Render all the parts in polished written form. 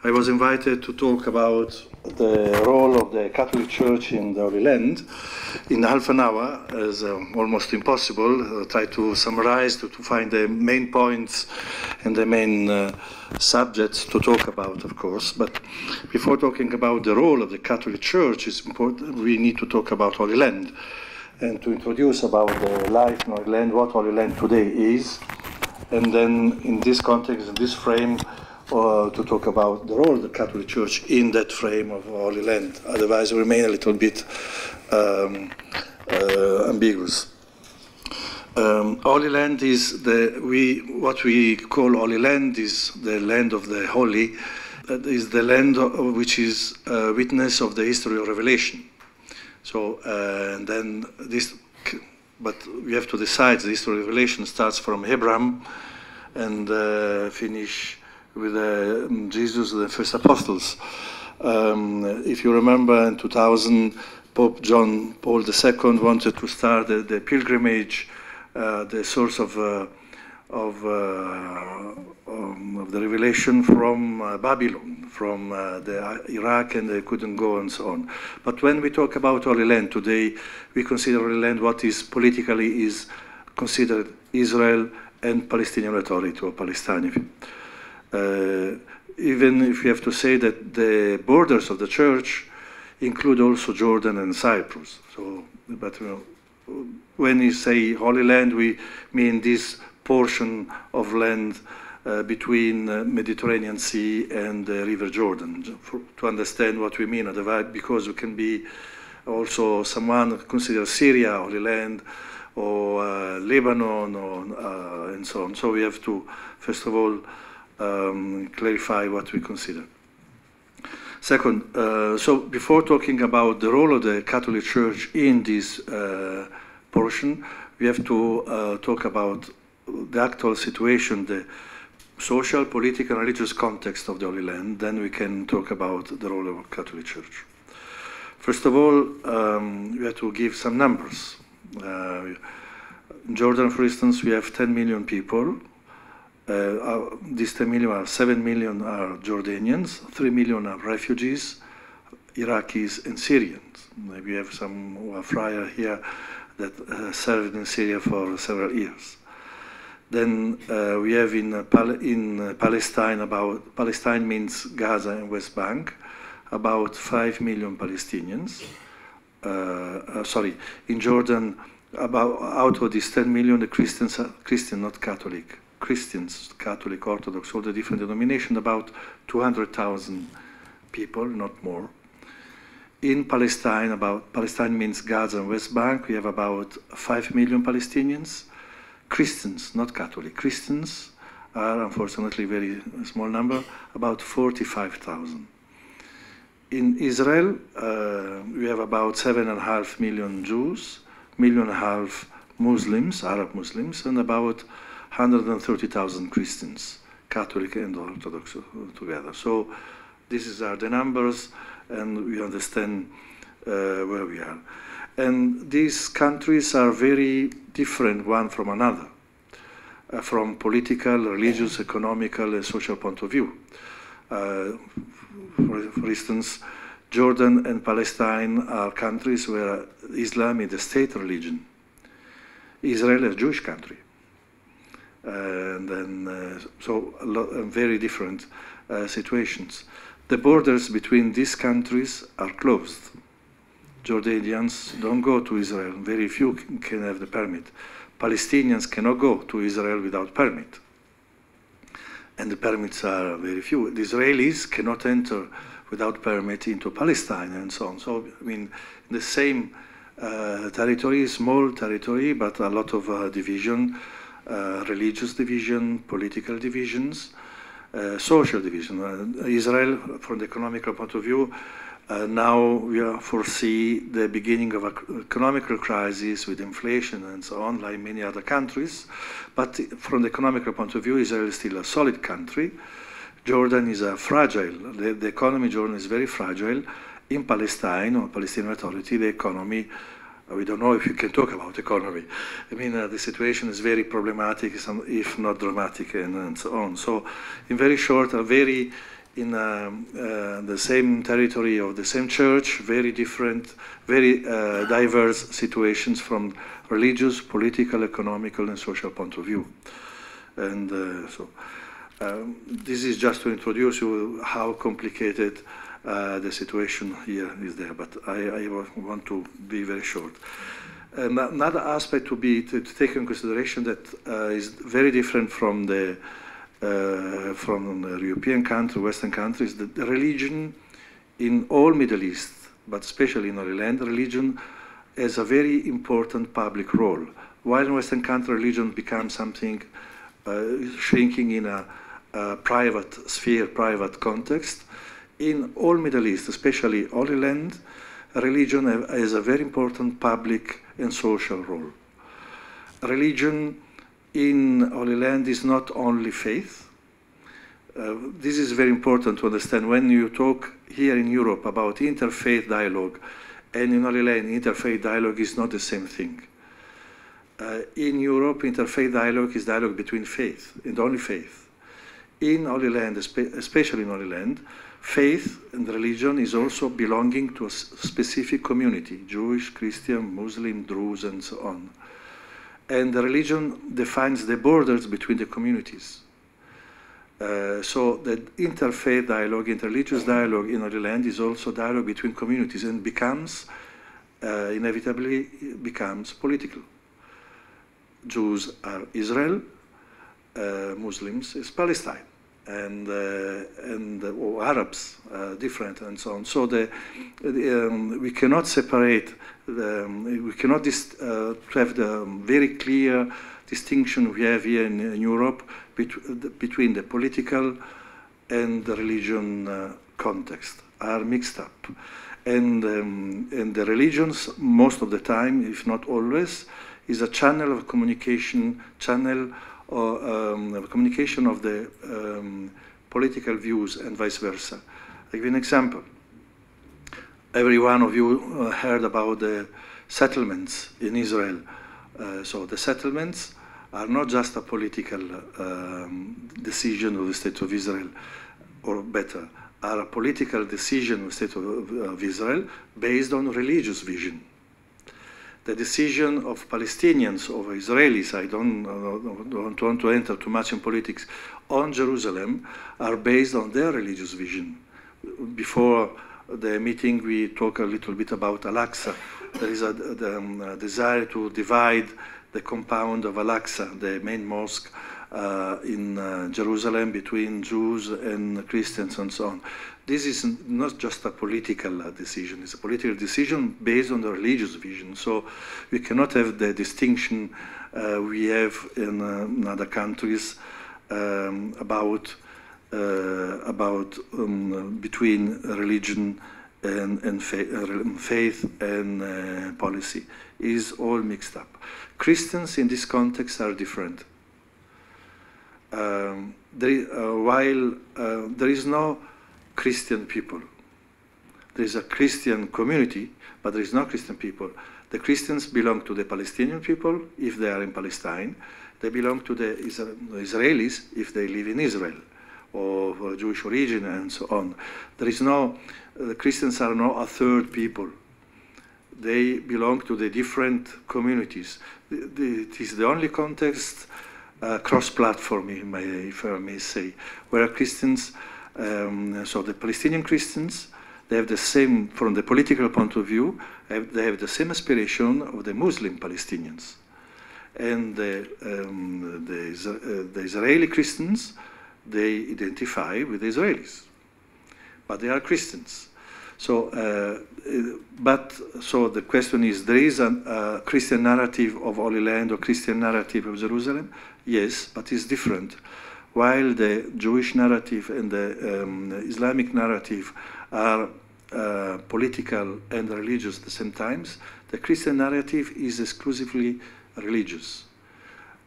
I was invited to talk about the role of the Catholic Church in the Holy Land in half an hour, as almost impossible. Try to summarize, to find the main points and the main subjects to talk about, of course. But before talking about the role of the Catholic Church, it's important, we need to talk about Holy Land and to introduce about the life in Holy Land, what Holy Land today is, and then in this context, in this frame, to talk about the role of the Catholic Church in that frame of Holy Land. Otherwise, we remain a little bit ambiguous. Holy Land is what we call Holy Land is the land of the holy. That is the land which is witness of the history of Revelation. So, and then this, but we have to decide. The history of Revelation starts from Abraham and finish with Jesus, the first apostles. If you remember, in 2000, Pope John Paul II wanted to start the pilgrimage, the source of the revelation from Babylon, from the Iraq, and they couldn't go and so on. But when we talk about Holy Land today, we consider Holy Land what is politically is considered Israel and Palestinian Authority or Palestine. Even if you have to say that the borders of the church include also Jordan and Cyprus. So, but when you say Holy Land, we mean this portion of land between Mediterranean Sea and the River Jordan, to understand what we mean. Otherwise, because we can be also someone consider Syria Holy Land, or Lebanon, or and so on. So we have to, first of all, clarify what we consider. Second, so before talking about the role of the Catholic Church in this portion, we have to talk about the actual situation, the social, political, and religious context of the Holy Land. Then we can talk about the role of the Catholic Church. First of all, we have to give some numbers. In Jordan, for instance, we have 10 million people. These 10 million are 7 million are Jordanians, 3 million are refugees, Iraqis and Syrians. We have some friar here that served in Syria for several years. Then we have in Palestine, Palestine means Gaza and West Bank, about 5 million Palestinians. In Jordan, out of these 10 million, the Christians are Christian, not Catholic. Christians, Catholic, Orthodox, all the different denominations, about 200,000 people, not more. In Palestine, Palestine means Gaza and West Bank, we have about 5 million Palestinians. Christians, not Catholic. Christians are, unfortunately, a very small number, about 45,000. In Israel, we have about 7.5 million Jews, 1.5 million Muslims, Arab Muslims, and about 130,000 Christians, Catholic and Orthodox together. So these are the numbers, and we understand where we are. And these countries are very different one from another, from political, religious, economical, and social point of view. For instance, Jordan and Palestine are countries where Islam is the state religion. Israel is a Jewish country. And then, so very different situations. The borders between these countries are closed. Jordanians don't go to Israel. Very few can have the permit. Palestinians cannot go to Israel without permit. And the permits are very few. The Israelis cannot enter without permit into Palestine and so on. So, I mean, the same territory, small territory, but a lot of division, religious division, political divisions, social division. Israel, from the economical point of view, now we foresee the beginning of an economical crisis with inflation and so on, like many other countries. But from the economical point of view, Israel is still a solid country. Jordan is a fragile. The economy in Jordan is very fragile. In Palestine, or Palestinian Authority, the economy, we don't know if you can talk about economy. I mean, the situation is very problematic, if not dramatic, and so on. So, in very short, a very in the same territory of the same church, very different, very diverse situations from religious, political, economical, and social point of view. And this is just to introduce you how complicated the situation here is there, but I want to be very short. Another aspect to take in consideration that is very different from the European countries, Western countries, the religion in all Middle East, but especially in Holy Land, religion has a very important public role. While in Western country, religion becomes something shrinking in a private sphere, private context, in all Middle East, especially Holy Land, religion has a very important public and social role. Religion in Holy Land is not only faith. This is very important to understand. When you talk here in Europe about interfaith dialogue, and in Holy Land, interfaith dialogue is not the same thing. In Europe, interfaith dialogue is dialogue between faith, and only faith. In Holy Land, especially in Holy Land, faith and religion is also belonging to a specific community, Jewish, Christian, Muslim, Druze, and so on. And the religion defines the borders between the communities. So the interfaith dialogue, interreligious dialogue in Holy Land is also dialogue between communities and becomes, inevitably becomes political. Jews are Israel, Muslims is Palestine, and or Arabs different, and so on. So we cannot separate. We cannot have the very clear distinction we have here in Europe between the political and the religion context are mixed up, and the religions most of the time, if not always, is a channel of communication, communication of the political views and vice versa. I'll give you an example. Every one of you heard about the settlements in Israel. So the settlements are not just a political decision of the State of Israel, or better, are a political decision of the State of Israel based on religious vision. The decision of Palestinians or Israelis, I don't want to enter too much in politics, on Jerusalem are based on their religious vision. Before the meeting, we talked a little bit about Al-Aqsa. There is a desire to divide the compound of Al-Aqsa, the main mosque in Jerusalem, between Jews and Christians and so on. This is not just a political decision, it's a political decision based on the religious vision. So we cannot have the distinction we have in other countries between religion and faith and policy. Is all mixed up. Christians in this context are different. While there is no Christian people, there is a Christian community, but there is no Christian people. The Christians belong to the Palestinian people if they are in Palestine. They belong to the Israelis if they live in Israel, or of Jewish origin, and so on. There is no, the Christians are not a third people. They belong to the different communities. It is the only context, cross-platform, if I may say, where Christians, so the Palestinian Christians, they have the same, from the political point of view, they have the same aspiration of the Muslim Palestinians. And the Israeli Christians, they identify with the Israelis, but they are Christians. So, so the question is, there is a Christian narrative of Holy Land or Christian narrative of Jerusalem? Yes, but it's different. While the Jewish narrative and the Islamic narrative are political and religious at the same time, the Christian narrative is exclusively religious,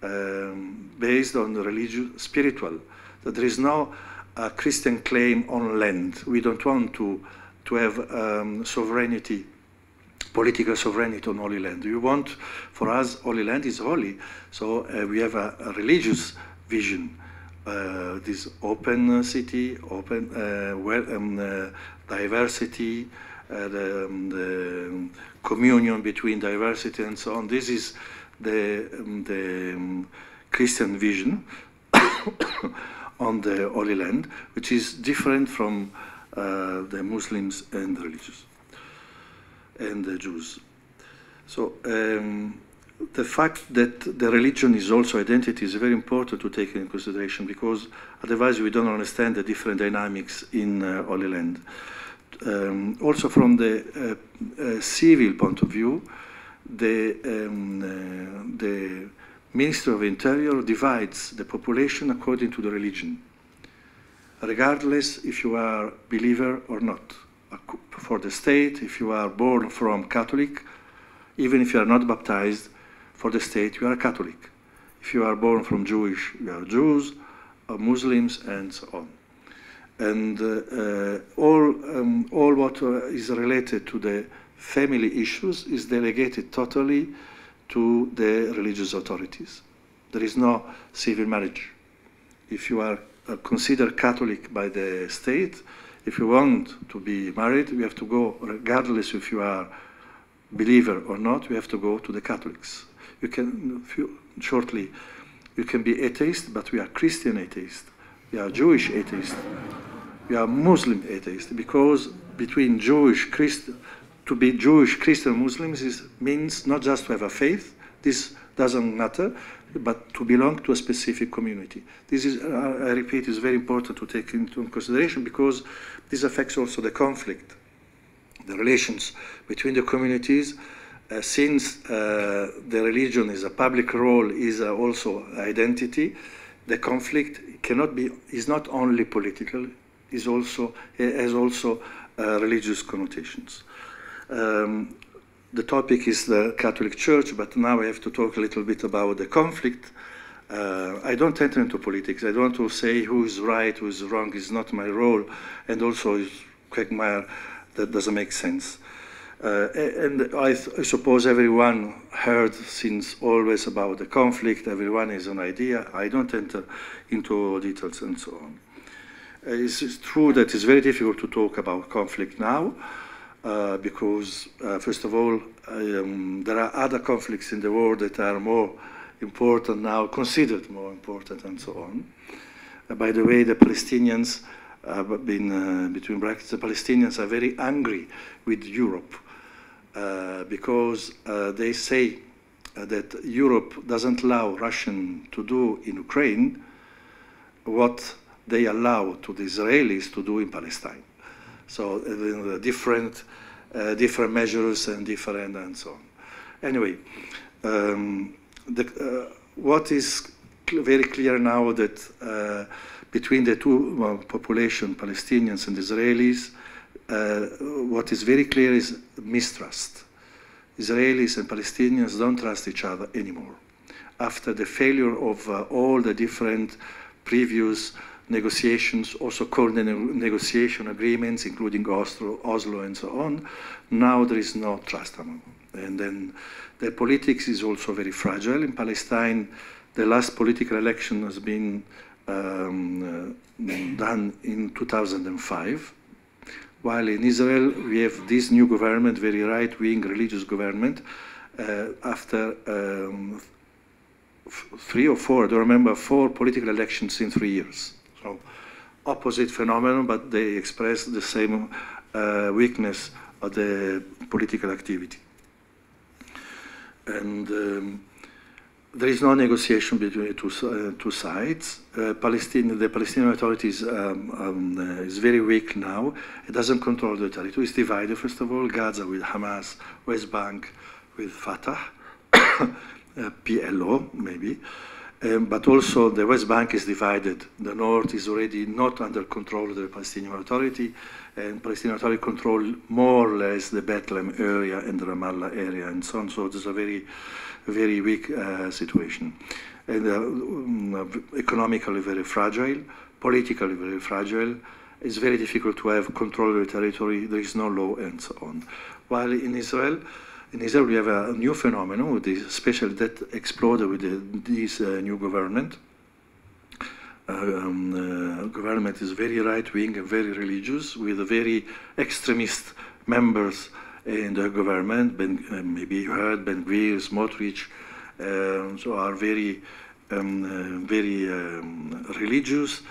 based on religious, spiritual. That there is no Christian claim on land. We don't want to have sovereignty, political sovereignty on Holy Land. We want, for us, Holy Land is holy, so we have a religious vision this open city, open diversity, the communion between diversity and so on. This is the Christian vision on the Holy Land, which is different from the Muslims and the religious and the Jews. So the fact that the religion is also identity is very important to take into consideration, because otherwise we don't understand the different dynamics in Holy Land. Also from the civil point of view, the Ministry of Interior divides the population according to the religion, regardless if you are believer or not. For the state, if you are born from Catholic, even if you are not baptized, for the state you are Catholic. If you are born from Jewish, you are Jews, or Muslims, and so on. And all what is related to the family issues is delegated totally to the religious authorities. There is no civil marriage. If you are considered Catholic by the state, if you want to be married, you have to go, regardless if you are believer or not, you have to go to the Catholics. You can, shortly, you can be atheist, but we are Christian atheist. We are Jewish atheist. We are Muslim atheist, because between Jewish, Christian, to be Jewish, Christian, Muslims means not just to have a faith, this doesn't matter, but to belong to a specific community. This is, I repeat, is very important to take into consideration, because this affects also the conflict, the relations between the communities. Since the religion is a public role, is also identity, the conflict cannot be, is not only political, is also, has also religious connotations. The topic is the Catholic Church, but now I have to talk a little bit about the conflict. I don't enter into politics. I don't want to say who is right, who is wrong. It's not my role. And also, quagmire, that doesn't make sense. And I suppose everyone heard since always about the conflict. Everyone has an idea. I don't enter into details and so on. It's true that it's very difficult to talk about conflict now, because, first of all, there are other conflicts in the world that are more important now, considered more important, and so on. By the way, the Palestinians, between brackets, the Palestinians are very angry with Europe, because they say that Europe doesn't allow Russians to do in Ukraine what they allow to the Israelis to do in Palestine. So different measures and different and so on. Anyway, what is very clear now that between the two populations, Palestinians and Israelis, what is very clear is mistrust. Israelis and Palestinians don't trust each other anymore. After the failure of all the different previous negotiations, also called the negotiation agreements, including Oslo and so on, now there is no trust among them. And then the politics is also very fragile. In Palestine, the last political election has been done in 2005, while in Israel we have this new government, very right-wing religious government, after 3 or 4, I don't remember, 4 political elections in 3 years. So opposite phenomenon, but they express the same weakness of the political activity. And there is no negotiation between the two sides. The Palestinian authorities is very weak now. It doesn't control the territory. It's divided, first of all, Gaza with Hamas, West Bank with Fatah, PLO maybe. But also the West Bank is divided. The north is already not under control of the Palestinian Authority, and Palestinian Authority control more or less the Bethlehem area and the Ramallah area and so on. So there's a very, very weak situation. And economically very fragile, politically very fragile. It's very difficult to have control of the territory. There is no law and so on. While in Israel we have a new phenomenon, especially that exploded with this new government. government is very right-wing and very religious, with very extremist members in the government. Maybe you heard Ben-Gvir, Smotrich, so are very religious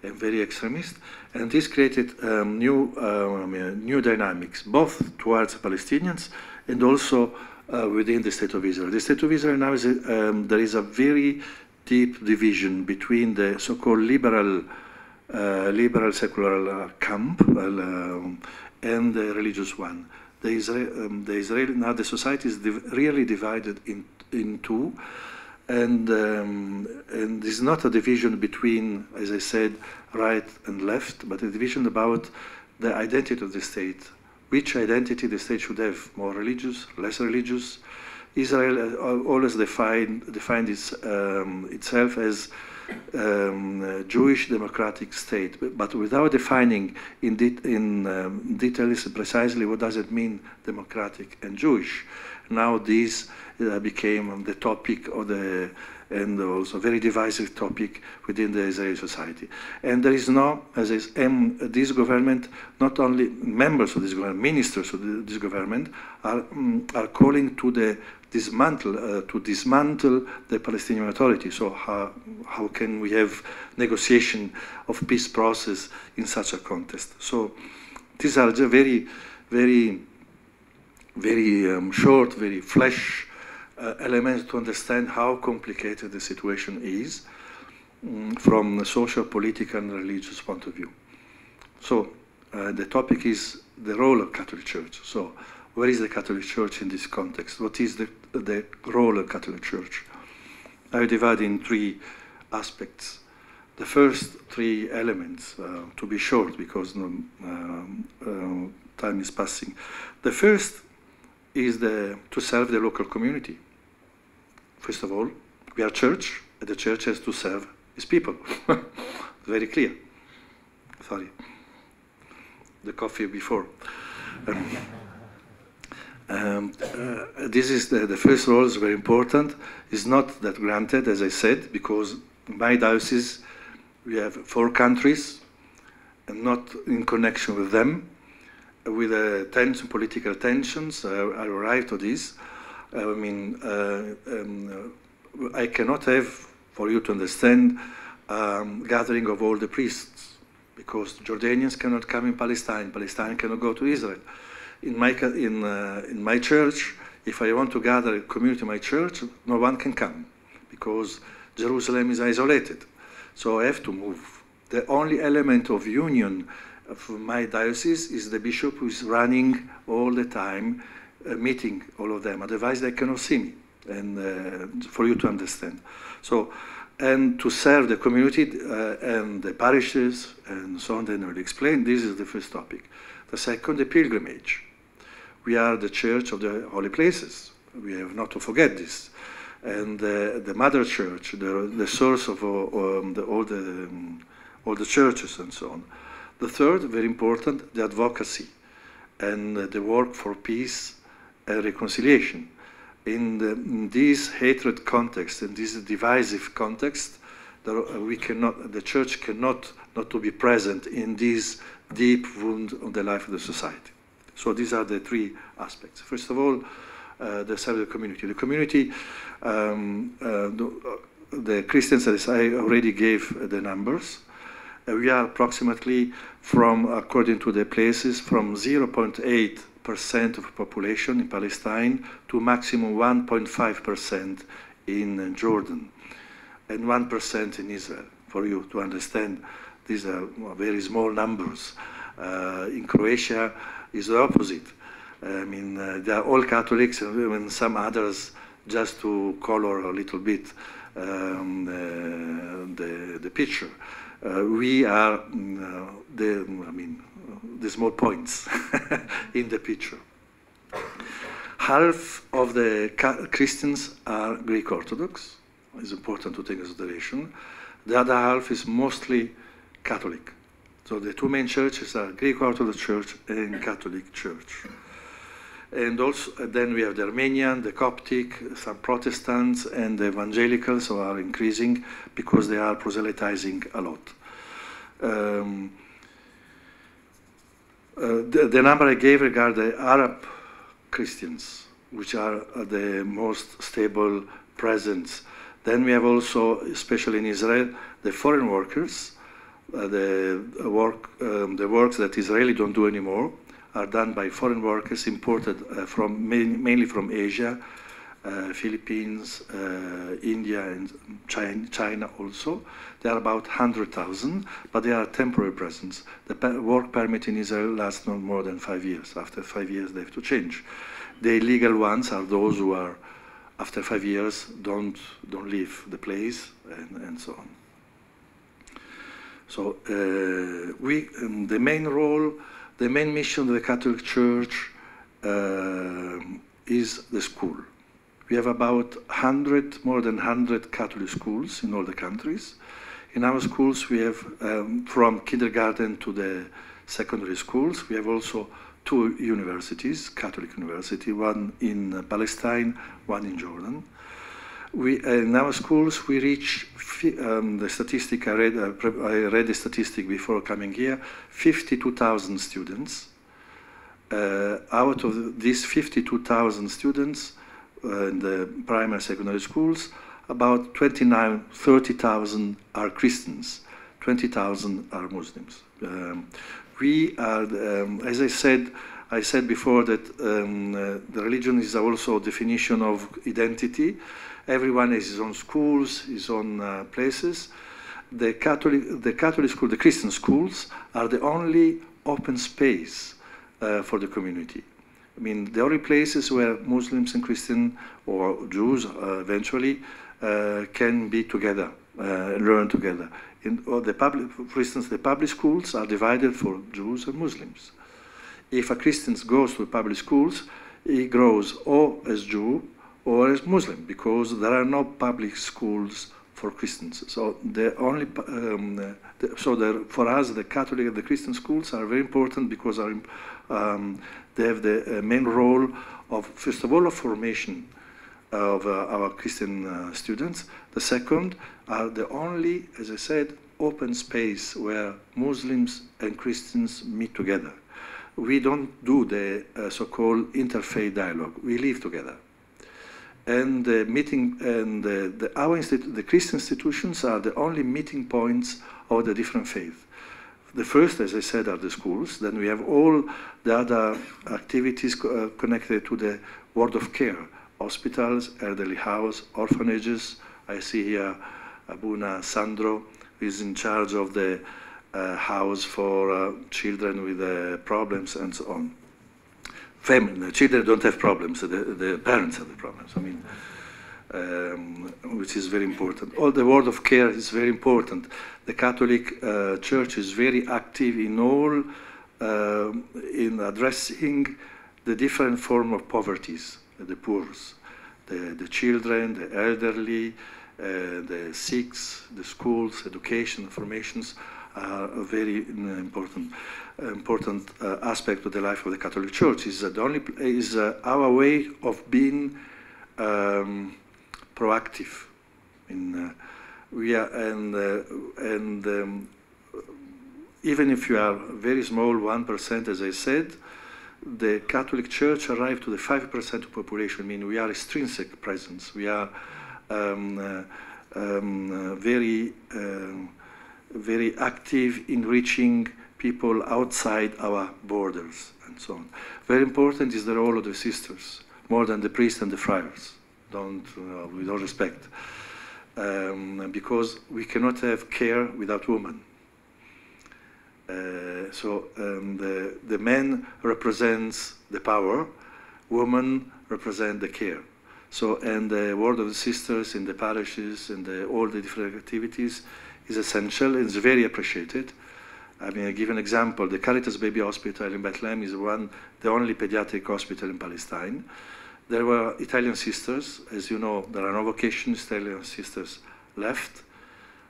and very extremist, and this created new dynamics, both towards Palestinians and also within the State of Israel. The State of Israel now is there is a very deep division between the so-called liberal secular camp and the religious one. The Israeli now the society is really divided in two. And this is not a division between, as I said, right and left, but a division about the identity of the state. Which identity the state should have, more religious, less religious. Israel always defined itself as Jewish democratic state, but without defining in details precisely what does it mean democratic and Jewish. Now this became the topic of and also very divisive topic within the Israeli society. And there is no, as is, this government, not only members of this government, ministers of this government are calling to dismantle the Palestinian Authority. So how can we have negotiation of peace process in such a context? So these are the very short, very flash elements to understand how complicated the situation is from a social, political, and religious point of view. So the topic is the role of Catholic Church. So where is the Catholic Church in this context? What is the role of Catholic Church? I divide in three aspects. The first three elements, to be short because time is passing. The first is to serve the local community. First of all, we are church, and the church has to serve its people. Very clear. Sorry. The coffee before. This is the first role is very important. It's not that granted, as I said, because in my diocese we have 4 countries, and not in connection with them, with political tensions. I arrived to this. I cannot have, for you to understand, gathering of all the priests, because Jordanians cannot come in Palestine. Palestine cannot go to Israel. In my church, if I want to gather a community in my church, no one can come, because Jerusalem is isolated. So I have to move. The only element of union of my diocese is the bishop who is running all the time, meeting all of them. Otherwise, they cannot see me. And for you to understand. So, and to serve the community and the parishes and so on, then I will explain. This is the first topic. The second, the pilgrimage. We are the church of the holy places. We have not to forget this. And the mother church, the source of all the churches and so on. The third, very important, the advocacy and the work for peace and reconciliation. In this hatred context, in this divisive context, the church cannot not to be present in this deep wound of the life of the society. So these are the three aspects. First of all, the side of the community. The community, the Christians, as I already gave the numbers, we are approximately according to the places, from 0.8% of population in Palestine to maximum 1.5% in Jordan and 1% in Israel. For you to understand, these are very small numbers. In Croatia is the opposite. I mean, they are all Catholics and some others just to color a little bit the picture. We are the small points in the picture. Half of the Christians are Greek Orthodox. It's important to take into consideration. The other half is mostly Catholic. So the two main churches are Greek Orthodox Church and Catholic Church. And also, then we have the Armenian, the Coptic, some Protestants, and the evangelicals who are increasing because they are proselytizing a lot. The number I gave regard the Arab Christians, which are the most stable presence. Then we have also, especially in Israel, the foreign workers. The works that Israeli don't do anymore are done by foreign workers imported mainly from Asia, Philippines, India, and China also. They are about 100,000, but they are a temporary presence. The work permit in Israel lasts not more than 5 years. After 5 years, they have to change. The illegal ones are those who are, after 5 years, don't leave the place, and so on. So the main role, the main mission of the Catholic Church is the school. We have about more than 100 Catholic schools in all the countries. In our schools, we have from kindergarten to the secondary schools. We have also 2 universities, Catholic university, one in Palestine, one in Jordan. In our schools, we reach the statistic I read the statistic before coming here, 52,000 students. Out of these 52,000 students in the primary secondary schools, about 30,000 are Christians, 20,000 are Muslims. We are, as I said before that the religion is also a definition of identity. Everyone has his own schools, his own places. The Catholic school, the Christian schools, are the only open space for the community. I mean, the only places where Muslims and Christians or Jews eventually can be together, learn together. For instance, the public schools are divided for Jews and Muslims. If a Christian goes to public schools, he grows or as Jew or as Muslim, because there are no public schools for Christians. So for us, the Catholic and the Christian schools are very important because they have the main role of, first of all, a formation of our Christian students. The second are the only, as I said, open space where Muslims and Christians meet together. We don't do the so-called interfaith dialogue. We live together. And the Christian institutions are the only meeting points of the different faiths. The first, as I said, are the schools. Then we have all the other activities connected to the word of care. Hospitals, elderly house, orphanages. I see here Abuna Sandro, who is in charge of the house for children with problems and so on. The children don't have problems, the parents have the problems, I mean, which is very important. All the word of care is very important. The Catholic Church is very active in all, in addressing the different form of poverties, the poor, the children, the elderly, the sick, the schools, education, formations are a very important aspect of the life of the Catholic Church. Is our way of being proactive. Even if you are very small, 1%, as I said, the Catholic Church arrived to the 5% of population. I mean, we are extrinsic presence. We are very active in reaching people outside our borders and so on. Very important is the role of the sisters, more than the priests and the friars, with all respect, because we cannot have care without women. The men represents the power, women represent the care. So, and the word of the sisters in the parishes and all the different activities is essential and is very appreciated. I mean, I give an example. The Caritas Baby Hospital in Bethlehem is the only pediatric hospital in Palestine. There were Italian sisters. As you know, there are no vocations. Italian sisters left.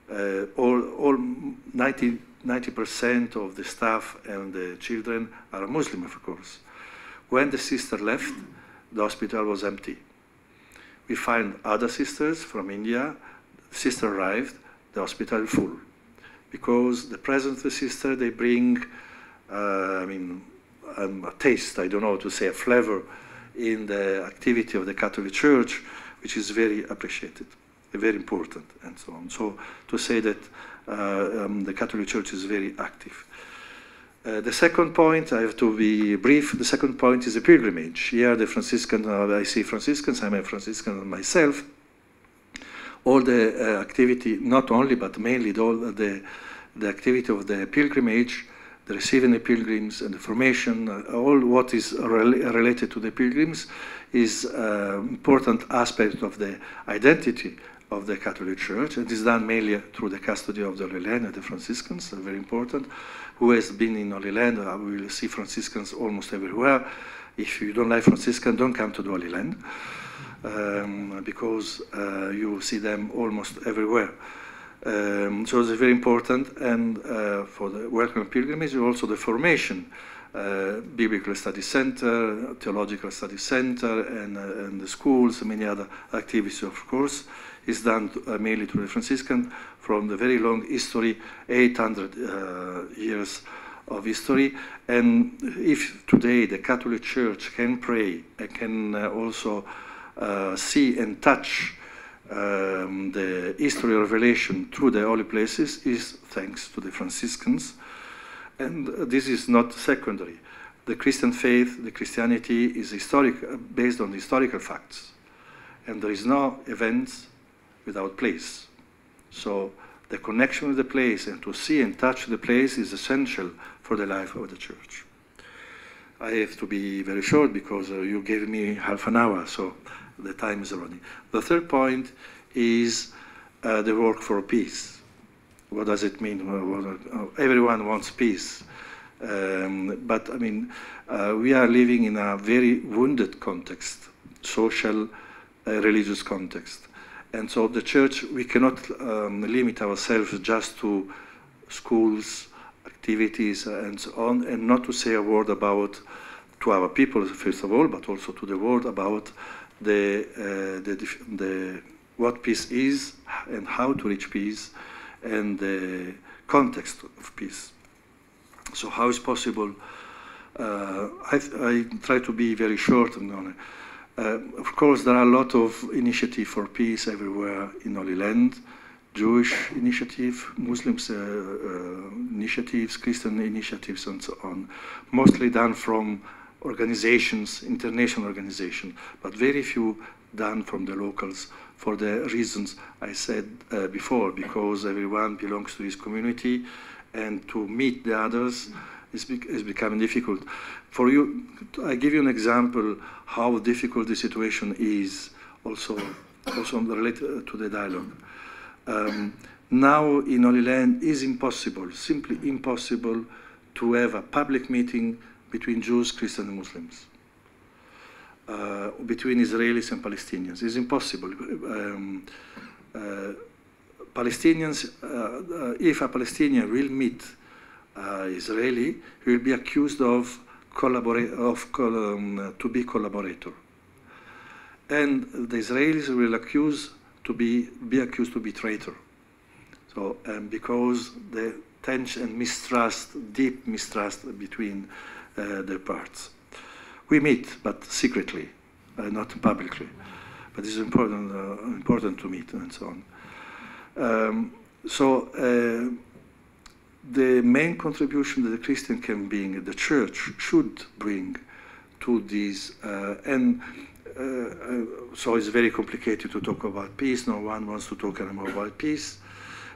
90% of the staff and the children are Muslim, of course. when the sister left, the hospital was empty. We find other sisters from India. The sister arrived, the hospital full. Because the presence of the sister, they bring, a taste, I don't know how to say, a flavor in the activity of the Catholic Church, which is very appreciated, very important, and so on. So to say that the Catholic Church is very active. The second point, I have to be brief, the second point is the pilgrimage. Here the Franciscan, I see Franciscans, I'm a Franciscan myself. All the activity, not only, but mainly the activity of the pilgrimage, the receiving the pilgrims and the formation, all what is related to the pilgrims is important aspect of the identity of the Catholic Church. It is done mainly through the custody of the Holy Land and the Franciscans, very important. Who has been in Holy Land, we will see Franciscans almost everywhere. If you don't like Franciscan, don't come to the Holy Land, because you will see them almost everywhere. So it's very important, and for the welcome pilgrimage, also the formation, Biblical Study Center, Theological Study Center, and the schools, and many other activities, of course, is done mainly to the Franciscan from the very long history, 800 years of history. And if today the Catholic Church can pray and can also see and touch the history of revelation through the holy places, is thanks to the Franciscans. And this is not secondary. The Christian faith, the Christianity is based on historical facts. And there is no events without place. So the connection with the place and to see and touch the place is essential for the life of the Church. I have to be very short because you gave me half an hour, so the time is running. The third point is the work for peace. What does it mean? Everyone wants peace. But I mean, we are living in a very wounded context, social, religious context. And so the Church, we cannot limit ourselves just to schools, activities, and so on, and not to say a word about, to our people, first of all, but also to the world about what peace is and how to reach peace and the context of peace. So how is possible? I try to be very short and on it. Of course, there are a lot of initiatives for peace everywhere in Holy Land, Jewish initiative, Muslims initiatives, Christian initiatives, and so on. Mostly done from organizations, international organizations, but very few done from the locals for the reasons I said before, because everyone belongs to his community, and to meet the others is becoming difficult. For you, I give you an example how difficult the situation is, also related to the dialogue. Now in Holy Land is impossible, simply impossible, to have a public meeting between Jews, Christians, and Muslims, between Israelis and Palestinians. It's impossible. Palestinians, if a Palestinian will meet Israeli, he will be accused of to be collaborator, and the Israelis will be accused to be traitor. So, because the tension and mistrust, deep mistrust between their parts. We meet, but secretly, not publicly. But it's important to meet and so on. The main contribution that the Christian can bring, the Church should bring to this, so it's very complicated to talk about peace. No one wants to talk anymore about peace.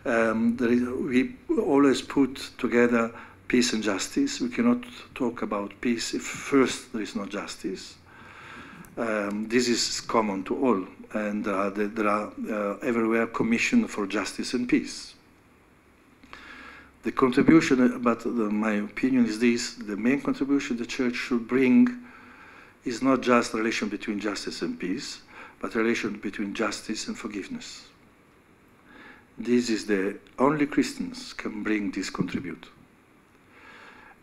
We always put together peace and justice. We cannot talk about peace if first there is no justice. This is common to all, and there are everywhere commission for justice and peace. The contribution, but my opinion is this, the main contribution the Church should bring is not just a relation between justice and peace, but a relation between justice and forgiveness. This is the only Christians can bring this contribute.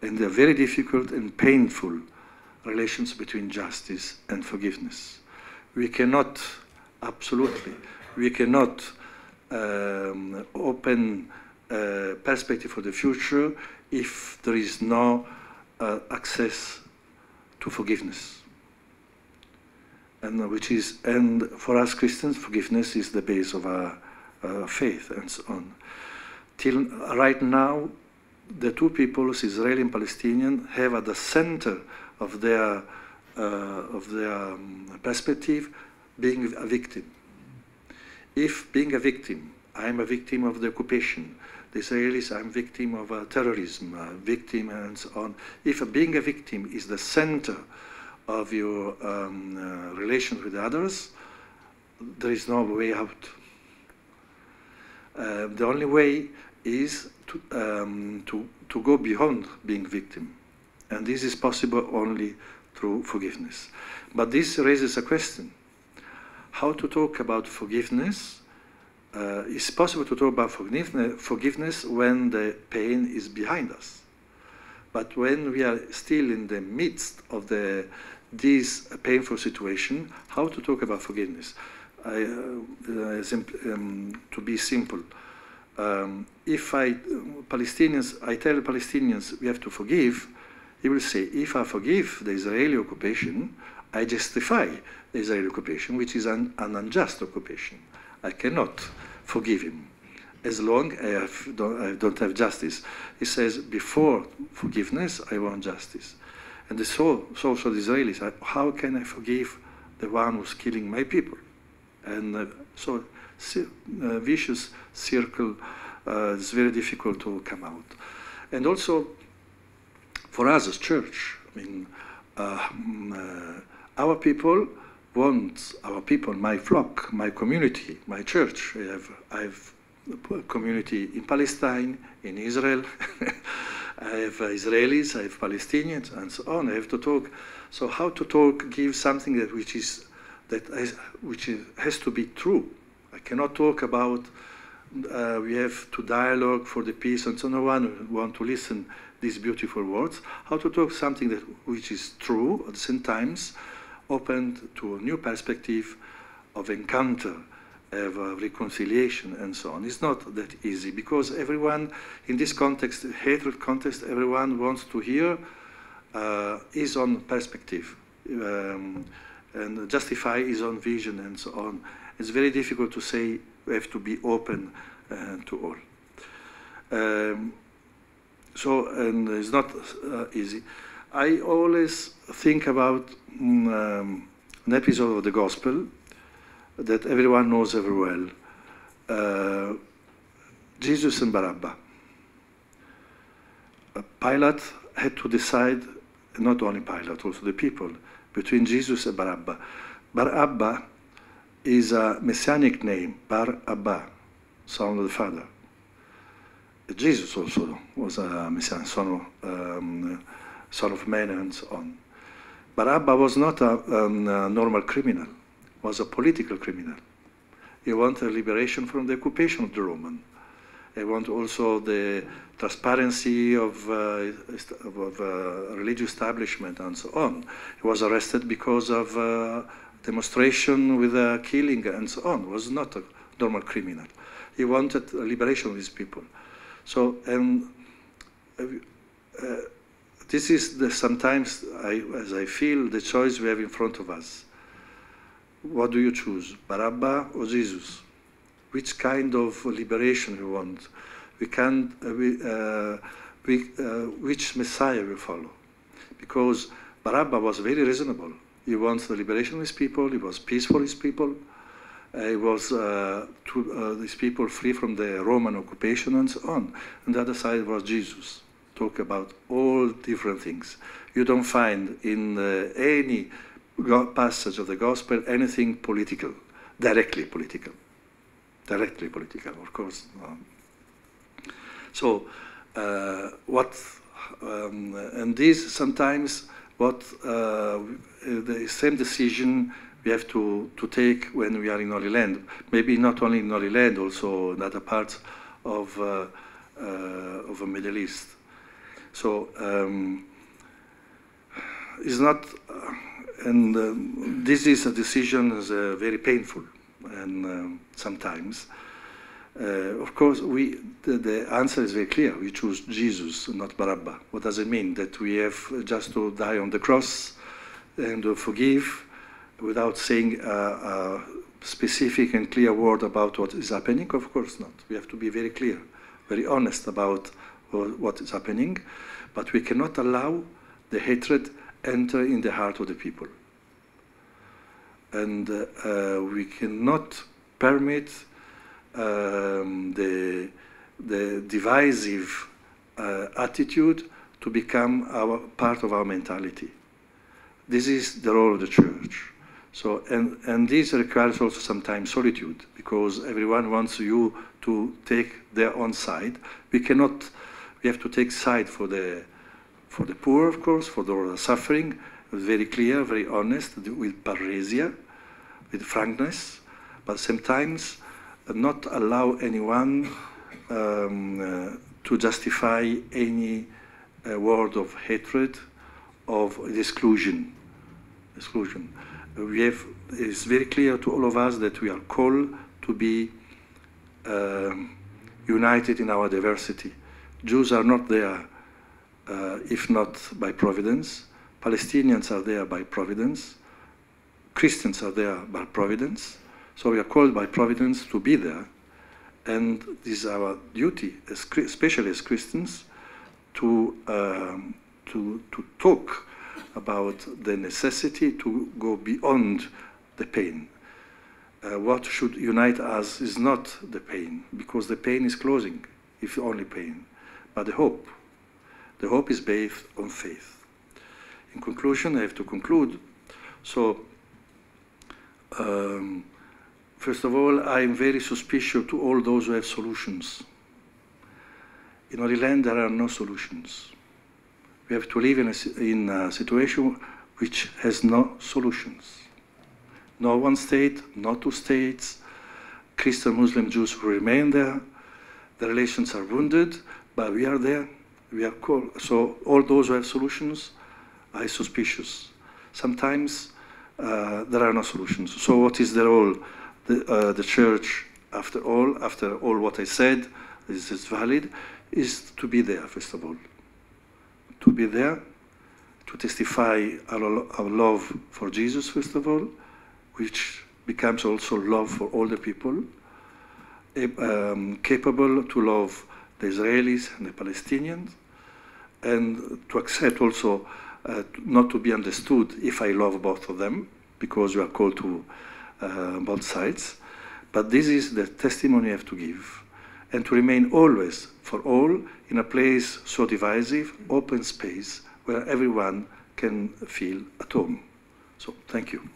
And they're very difficult and painful relations between justice and forgiveness. We cannot, absolutely, we cannot open perspective for the future if there is no access to forgiveness. And for us Christians, forgiveness is the base of our faith and so on. Till right now, the two peoples, Israeli and Palestinian, have at the center of their perspective being a victim. If being a victim, I'm a victim of the occupation, the Israelis, I'm victim of terrorism, a victim and so on. If being a victim is the center of your relations with others, there is no way out. The only way is to go beyond being victim. And this is possible only through forgiveness. But this raises a question. How to talk about forgiveness? It's possible to talk about forgiveness when the pain is behind us. But when we are still in the midst of this painful situation, how to talk about forgiveness? To be simple, if I tell Palestinians we have to forgive, he will say, if I forgive the Israeli occupation, I justify the Israeli occupation, which is an unjust occupation. I cannot forgive him as long as I don't have justice. He says, before forgiveness, I want justice. And so also the Israelis, how can I forgive the one who's killing my people? And so vicious circle, it's very difficult to come out. And also, for us as church, I mean, our people want, my flock, my community, my church. I have a community in Palestine, in Israel. I have Israelis, I have Palestinians, and so on. I have to talk. So how to talk, give something which has to be true. I cannot talk about we have to dialogue for the peace, and so no one want to listen these beautiful words. How to talk something which is true, at the same time open to a new perspective of encounter, of reconciliation, and so on. It's not that easy, because everyone, in this context, hatred context, everyone wants to hear his own perspective and justify his own vision, and so on. It's very difficult to say we have to be open to all. And it's not easy. I always think about an episode of the Gospel that everyone knows very well. Jesus and Barabbas. Pilate had to decide, not only Pilate, also the people, between Jesus and Barabbas. Barabbas is a messianic name, Bar Abba, son of the Father. Jesus also was a messianic son of man, and so on. Barabbas was not a normal criminal, was a political criminal. He wanted liberation from the occupation of the Roman. He wanted also the transparency of religious establishment, and so on. He was arrested because of demonstration with killing and so on. He was not a normal criminal. He wanted liberation of his people. So, this is sometimes, as I feel, the choice we have in front of us. What do you choose, Barabbas or Jesus? Which kind of liberation you want? Which Messiah we follow? Because Barabbas was very reasonable. He wants the liberation of his people. He was peaceful for his people. He was these people free from the Roman occupation and so on. And the other side was Jesus. Talk about all different things. You don't find in any passage of the Gospel anything political, directly political. Directly political, of course. So, and this sometimes the same decision we have to take when we are in Holy Land. Maybe not only in Holy Land, also in other parts of the Middle East. So is not, and this is a decision is very painful, and sometimes. Of course, the answer is very clear. We choose Jesus, not Barabbas. What does it mean? That we have just to die on the cross and to forgive without saying a specific and clear word about what is happening? Of course not. We have to be very clear, very honest about what is happening, but we cannot allow the hatred enter in the heart of the people. And we cannot permit the divisive attitude to become part of our mentality. This is the role of the church. So, and this requires also sometimes solitude, because everyone wants you to take their own side. We have to take side for the poor, of course, for those who are suffering, very clear, very honest, with parrhesia, with frankness, but sometimes not allow anyone to justify any word of hatred, of exclusion. It's very clear to all of us that we are called to be united in our diversity. Jews are not there if not by providence. Palestinians are there by providence. Christians are there by providence. So we are called by providence to be there. And this is our duty, especially as Christians, to talk about the necessity to go beyond the pain. What should unite us is not the pain, because the pain is closing, if only pain, but the hope. The hope is based on faith. In conclusion, I have to conclude. So, first of all, I am very suspicious to all those who have solutions. In Holy Land, there are no solutions. We have to live in a situation which has no solutions. No one state, no two states. Christian, Muslim, Jews will remain there. The relations are wounded, but we are there. We are called. So all those who have solutions are suspicious. Sometimes there are no solutions. So what is the role? The church, after all what I said, is valid, is to be there, first of all. To be there, to testify our love for Jesus, first of all, which becomes also love for all the people, capable to love the Israelis and the Palestinians, and to accept also not to be understood if I love both of them, because we are called to both sides. But this is the testimony I have to give. And to remain always, for all, in a place so divisive, open space, where everyone can feel at home. So, thank you.